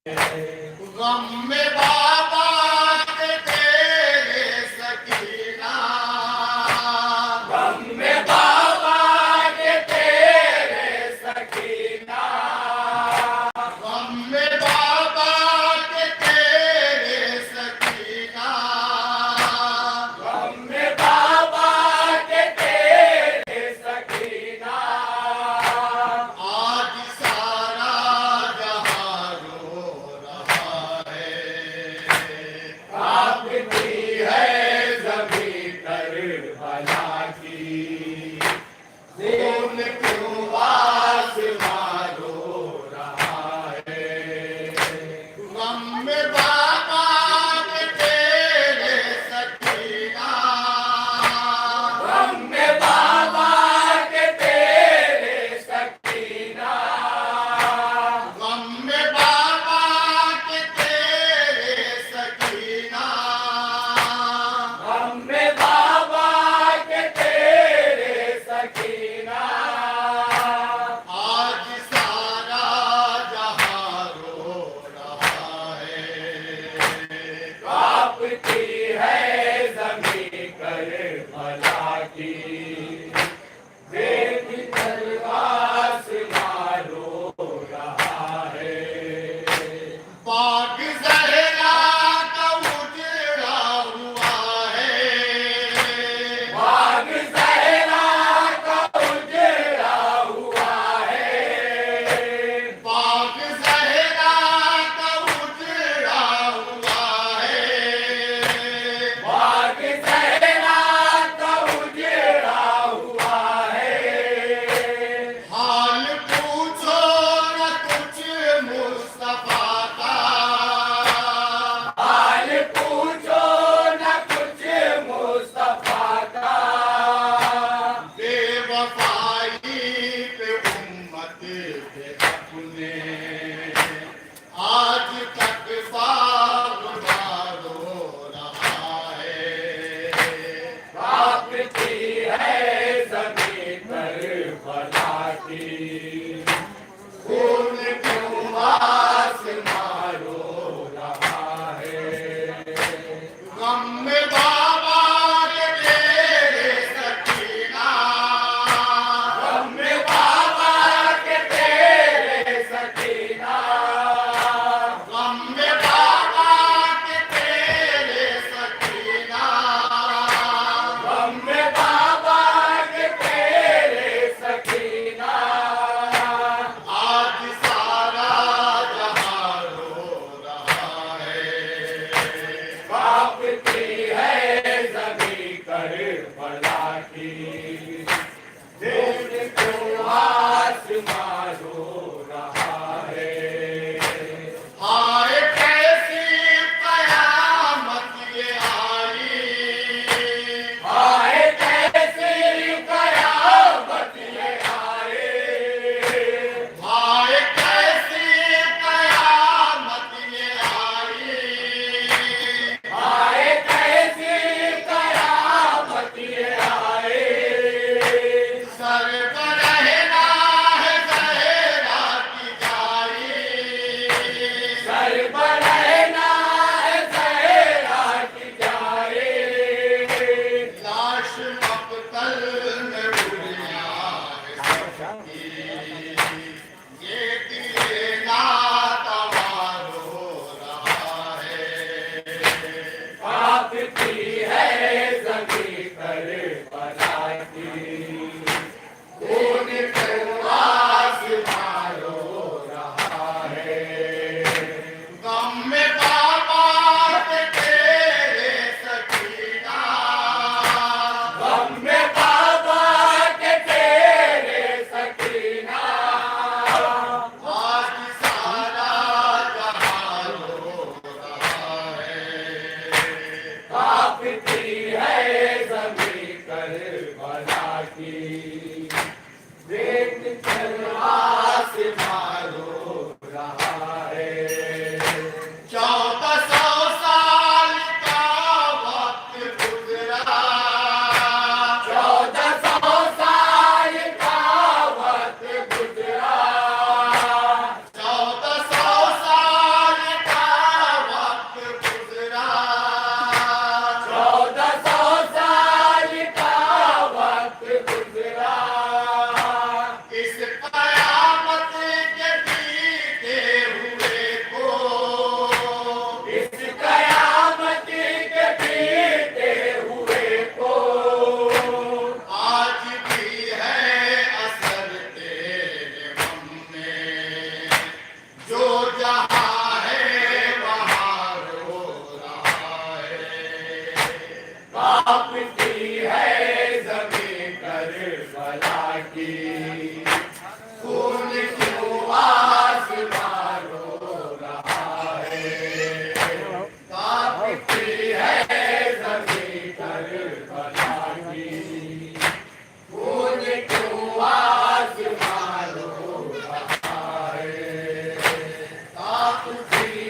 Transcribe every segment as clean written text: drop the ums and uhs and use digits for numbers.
गम में बाबा के तेरे सकीना, गम में बाबा के तेरे सकीना, गम में बाबा के तेरे सकीना, गम में बाबा के तेरे सकीना। आज सारा जहां रो रहा है, कांपती है ज़मीं करबला की, खून क्यों आसमां रो रहा है। गम में बाबा के तेरे सकीना, गम में बाबा के तेरे सकीना, गम में बाबा के तेरे सकीना, गम में बाबा के तेरे सकीना। आज सारा जहां रो रहा है। कांपती है ज़मीं करबला की, देख कर आसमां रो रहा है। बाग ज़हरा का उजड़ा हुआ है, बाग ज़हरा का उजड़ा हुआ है, बाग ज़हरा का उजड़ा हुआ है। बाग ज़हरा का उजड़ा हुआ है। हाल पूछो न कुछ मुस्तफा का,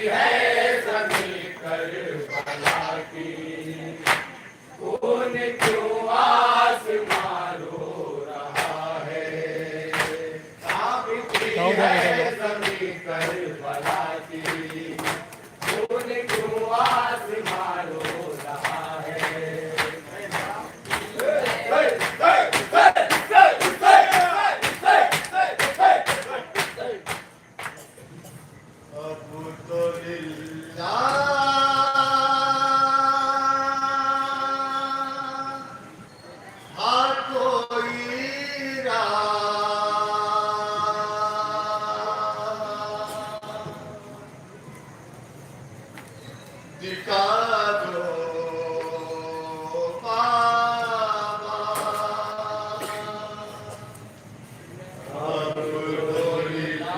है जमीन करबला की, खून क्यों आसमां रो रहा है। कांपती है जमीन करबला की, खून क्यों आसमां रो रहा है। अब तो लिल्लाह हाँ कोई राह दिखा दो बाबा। अब तो लिल्लाह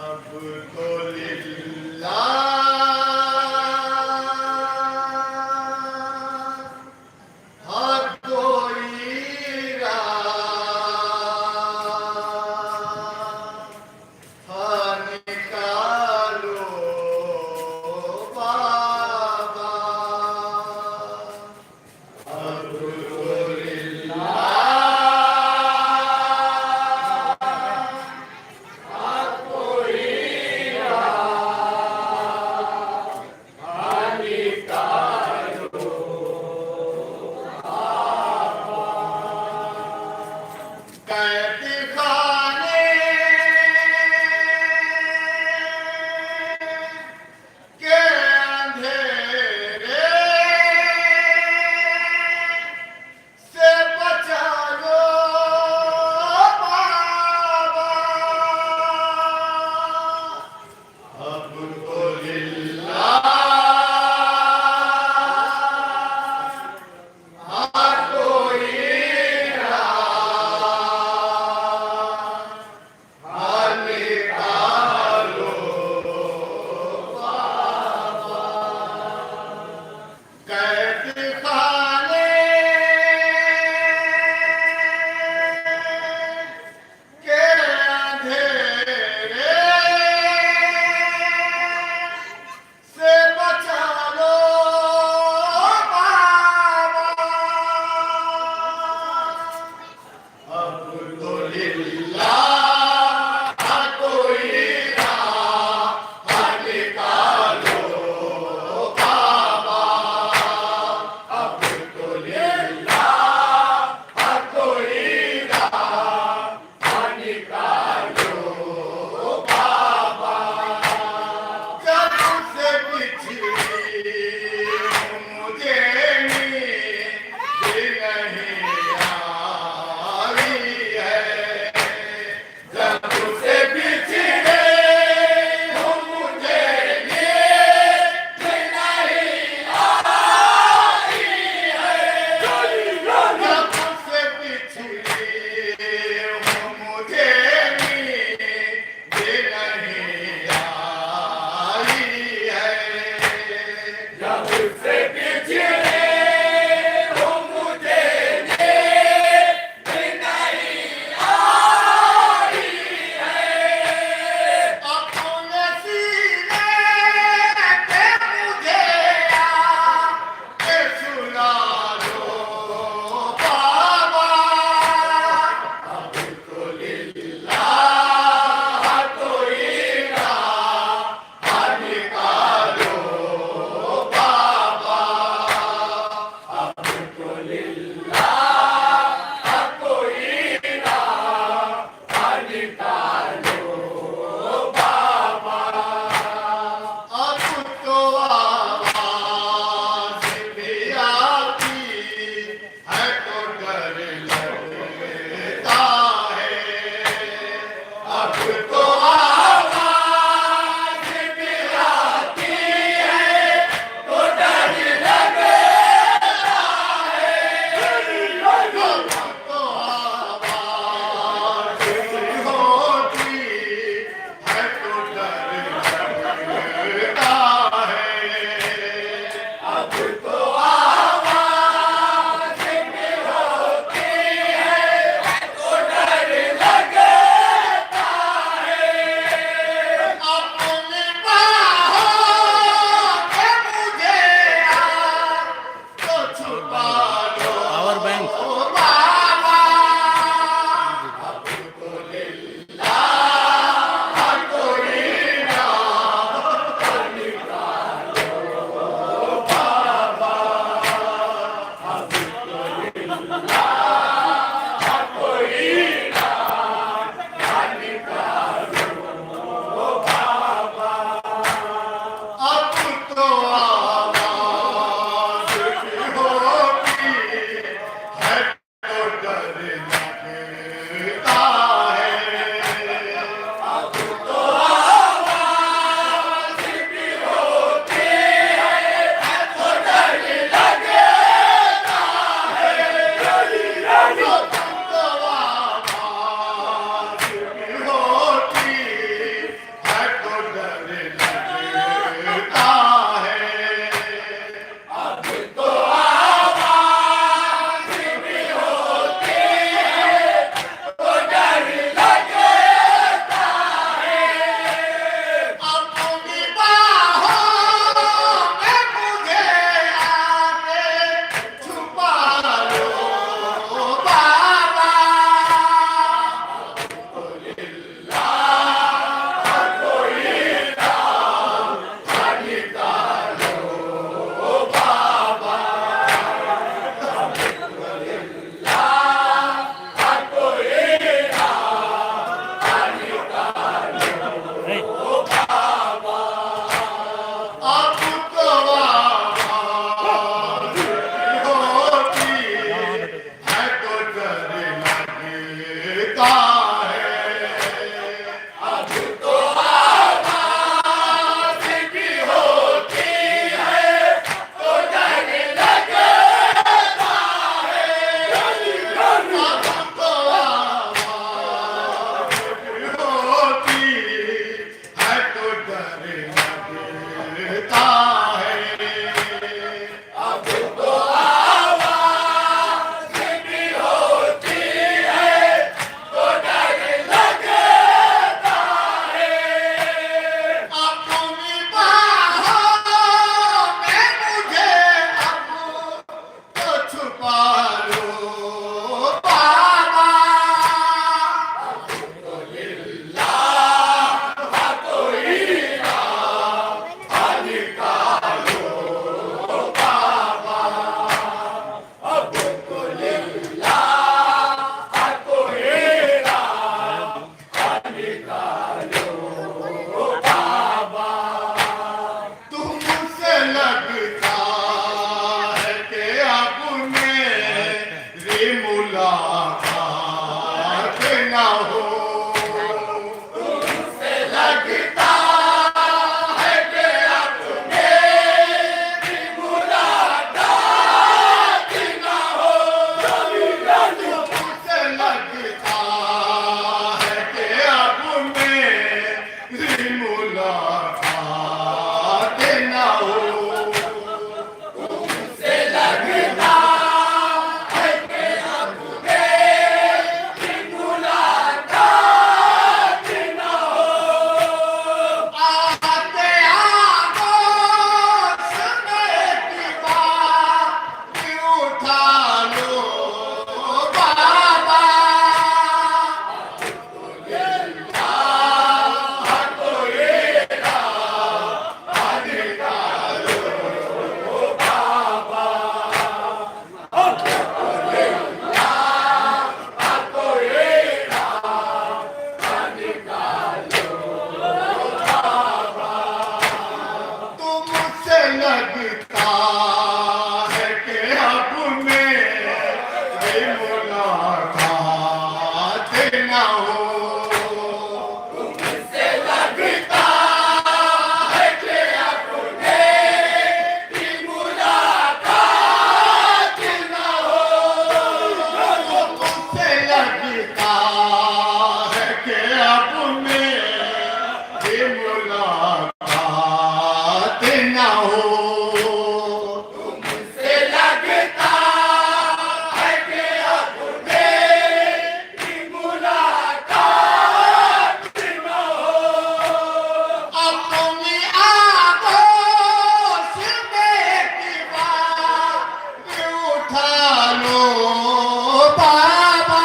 अब तो लिल्लाह तुमसे लगता है कि अब मेरी मुलाकात ना हो। तुमसे लगता है कि अब मेरी मुलाकात ना हो। तुमसे लगता है कि अब मेरी मुलाकात ना हो। तुमसे लगता है कि अब मेरी मुलाकात ना हो। आते आगोश में की बात उठा लो बाबा। तुमसे लगता है कि अब मेरी मुलाकात ना हो। तुमसे लगता है कि अब मेरी मुलाकात ना हो। तुमसे लगता है कि अब मेरी मुलाकात ना हो। तुमसे लगता है कि अब मेरी मुलाकात ना हो। अपनी आगोश में की बात उठा लो बाबा।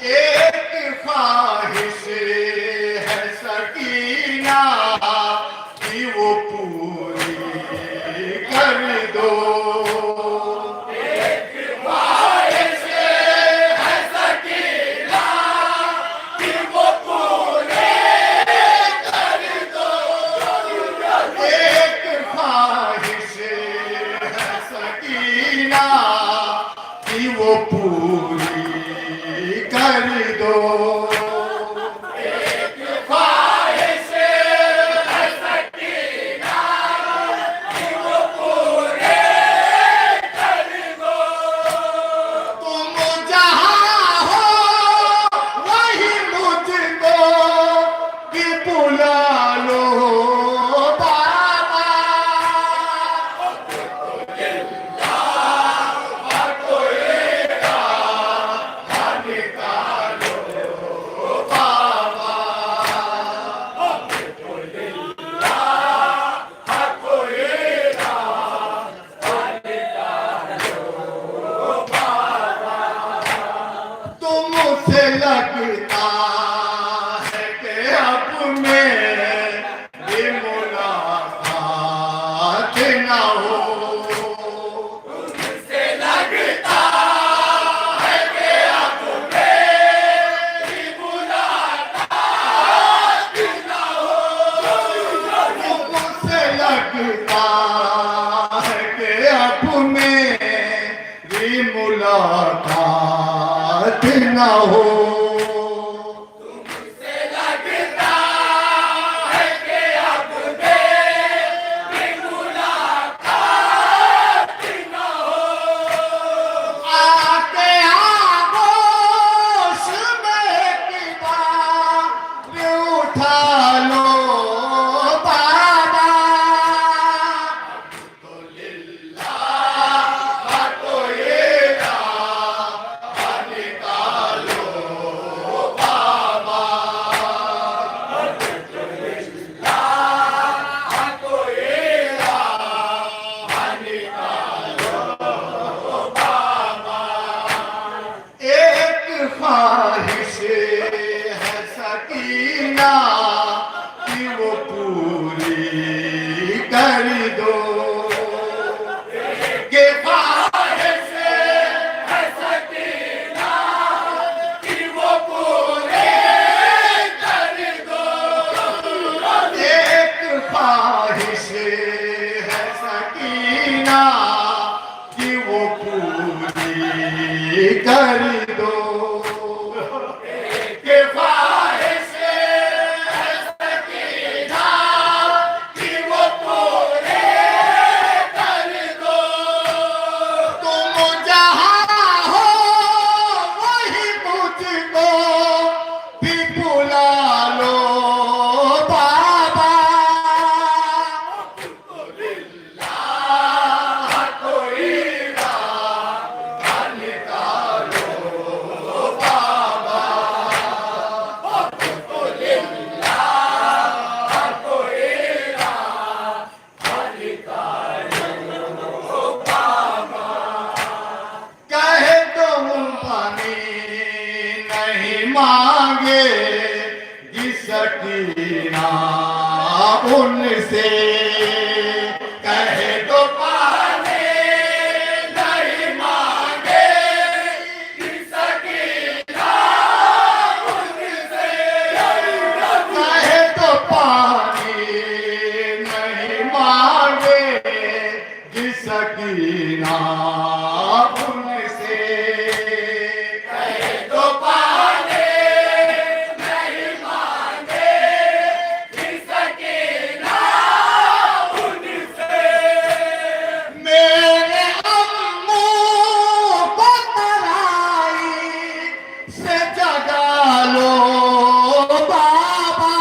एक ख्वाहिश है सकीना कि वो पूरी कर दो। एक ख्वाहिश है सकीना कि वो पूरी कर दो। एक ख्वाहिश है सकीना कि वो पूरी कर दो। एक ख्वाहिश है सकीना कि वो पूरे कर दो। तुम जहाँ हो वही मुझको भी बुला लो बाबा। तुमसे लगता है कि अब मेरी मुलाकात ना हो। तुमसे लगता है कि अब मेरी मुलाकात ना हो। तुमसे लगता है कि अब मेरी मुलाकात ना हो। तुमसे लगता है कि अब मेरी मुलाकात ना हो। आते आगोश में की बात उठा लो बाबा। तो ये निकालो कर दो। के ख्वाहिश है सकीना कि वो पूरे कर दो। तुम जहाँ हो वही मुझको भी बुला लो बाबा। कहे तुम पानी नहीं मांगे सकीना उनसे। कहे तो पाने नहीं मांगे सकीना उनसे। कहे तो पानी नहीं मांगे सकीना उनसे। कहे तो पाने नहीं मांगे सकीना उनसे। मेरे अम्मू को तराई से जगा लो बाबा।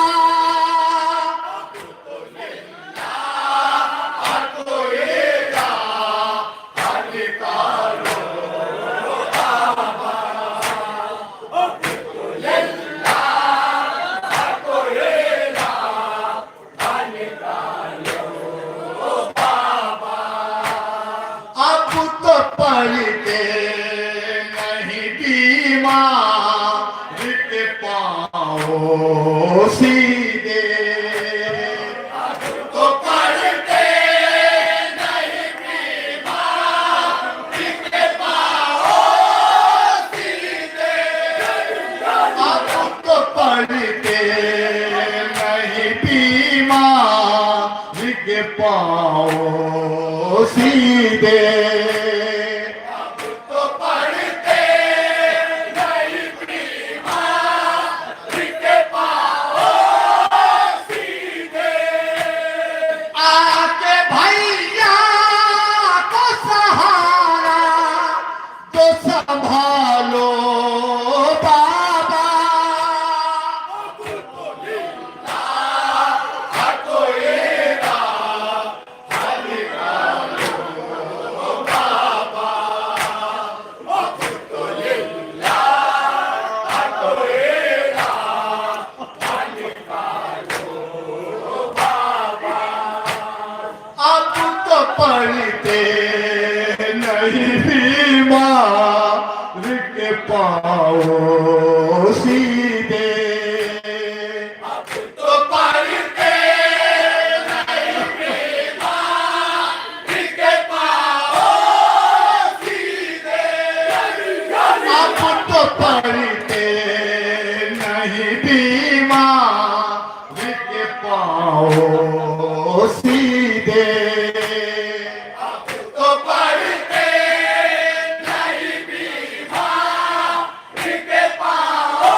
अब तो पढ़ते नहीं बीमार के पाओ सीधे। तो पढ़ते नहीं बीमार के पाओ सीधे। अब तो पढ़ते नहीं बीमार के पाओ सीधे। तो पढ़ते नहीं बीमार के पाओ सीधे। आके भैया को सहारा तो संभालो बाबा। अब तो पढ़ते नहीं बीमार के पाओ सीधे। तो पढ़ते नहीं बीमार के पाओ सीधे। अब तो पढ़ते नहीं बीमार के पाओ सीधे। तो पढ़ते नहीं बीमार के पाओ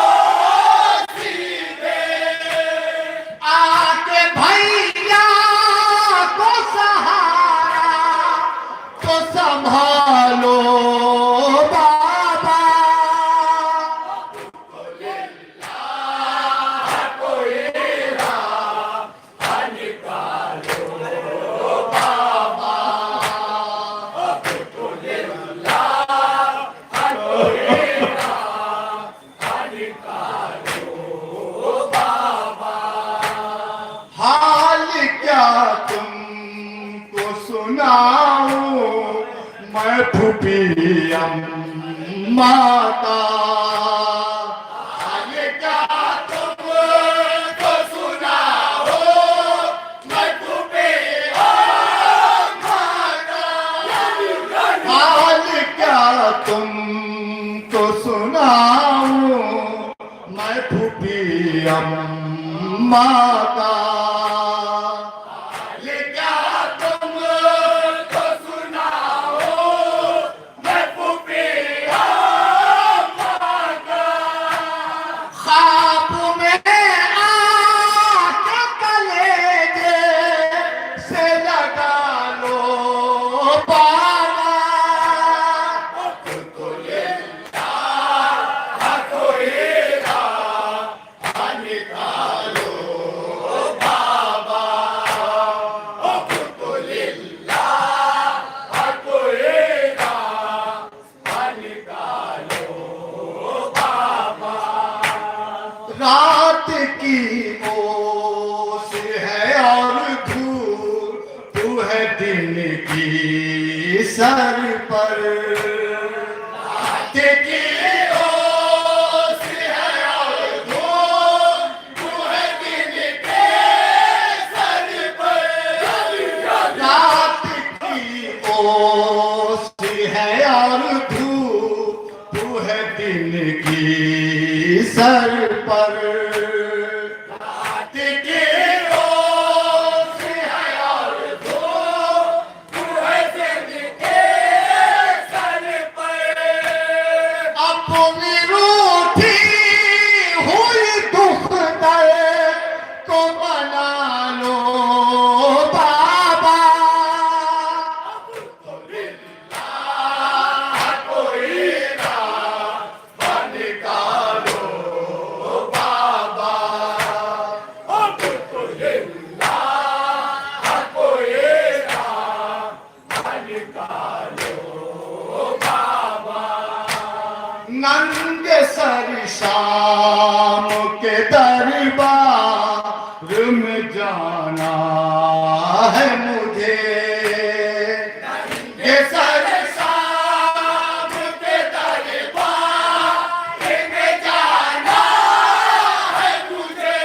सीधे। आके भैया को सहारा तो संभालो बाबा। हाल क्या तुमको सुनाऊं मैं फूफी अम्मा का। हाल क्या तुमको सुनाओ मैं तुम्हें हाल क्या तुमको सुनाऊं मैं फूफी अम्मा का। ये क्या तुमको सुनाओ मैं फूफी रात की ओस है और धूप तू है दिन की सर पर। रात की ओस है और धूप तू है दिन के सर पर। रात की ओस है और धूप तू है दिन की सर पर। रात की ओस है और धूप तू है दिन के सर पर। अपनी रूठी हुई दुख दर्द को मना लो बाबा। कोई राह निकालो बाबा। अब तो लिल्लाह कोई राह निकालो बाबा। नंगे सर शाम के दरबार में जाना है मुझे। ये सर शाम के दरबार में जाना है मुझे।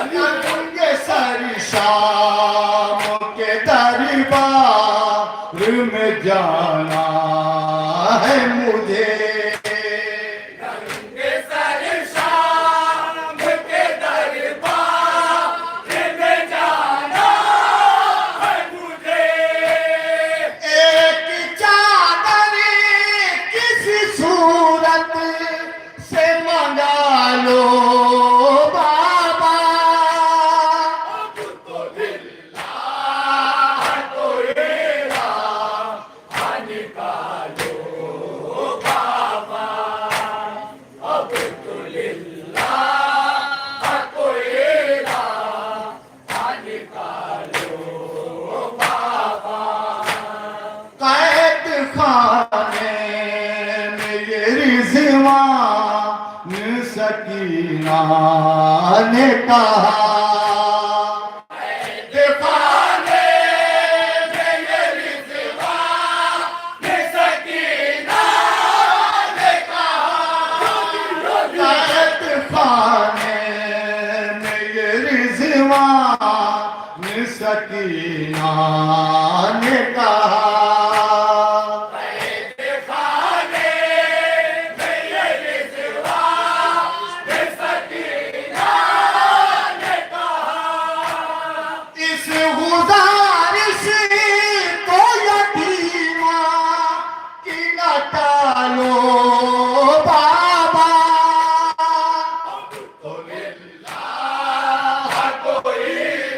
नंगे सर शाम के दरबार में जाना है मुझे। ये सर शाम के दरबार में जाना है मुझे। एक चादर किसी सूरत से मंगा लो बाबा। तो लिल्लाह कोई राह निकालो बाबा। अब तो लिल्लाह कोई राह निकालो बाबा। कैद खाने में ये रिजवान सकीना ने कहा। दीवाने में ये रिज़वान सकीना ने कहा। कैद खाने में ये रिजवान सकीना ने कहा। खाने में ये रिज़वान सकीना ने कहा। इस गुजारिश को यतीमा की न टालो बाबा। तो लिल्लाह कोई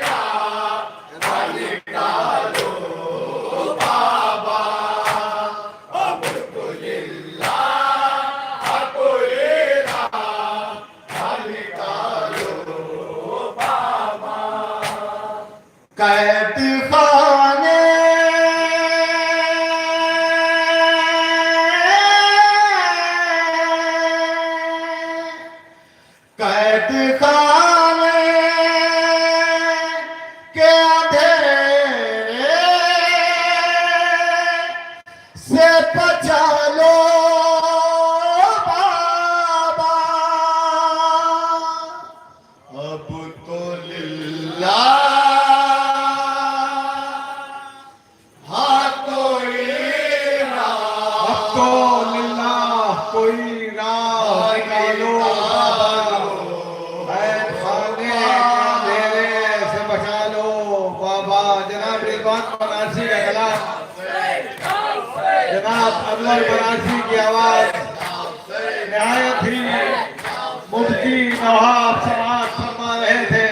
राह निकालो बाबा। अब तो लिल्लाह कोई राह निकालो बाबा। कैद खाने कैद खाने के अंधेरे से बचा लो बाबा। अब तो लिल्लाह कोई अब तो लिल्लाह कोई राह निकालो बाबा। ऐ खाने के अंधेरे से बचा लो बाबा। जनाब रिजवान बनारसी का कलाम, जनाब अनवर बनारसी की आवाज निहायत ही मुफ्ती नवाब समाज फरमा रहे थे।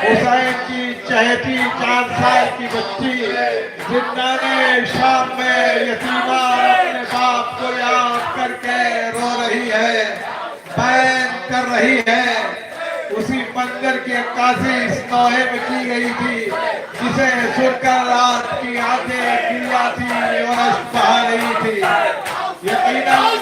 हुसैन की चहेती 4 साल की बच्ची जिन्नाने शाम में यतीमा अपने बाप को याद करके रो रही है, बैन कर रही है। उसी मंजर की अक्कासी इस नौहे में की गई थी जिसे सुनकर रात की आंखें गिरिया थी और अश्क बहा रही थी। यकीनन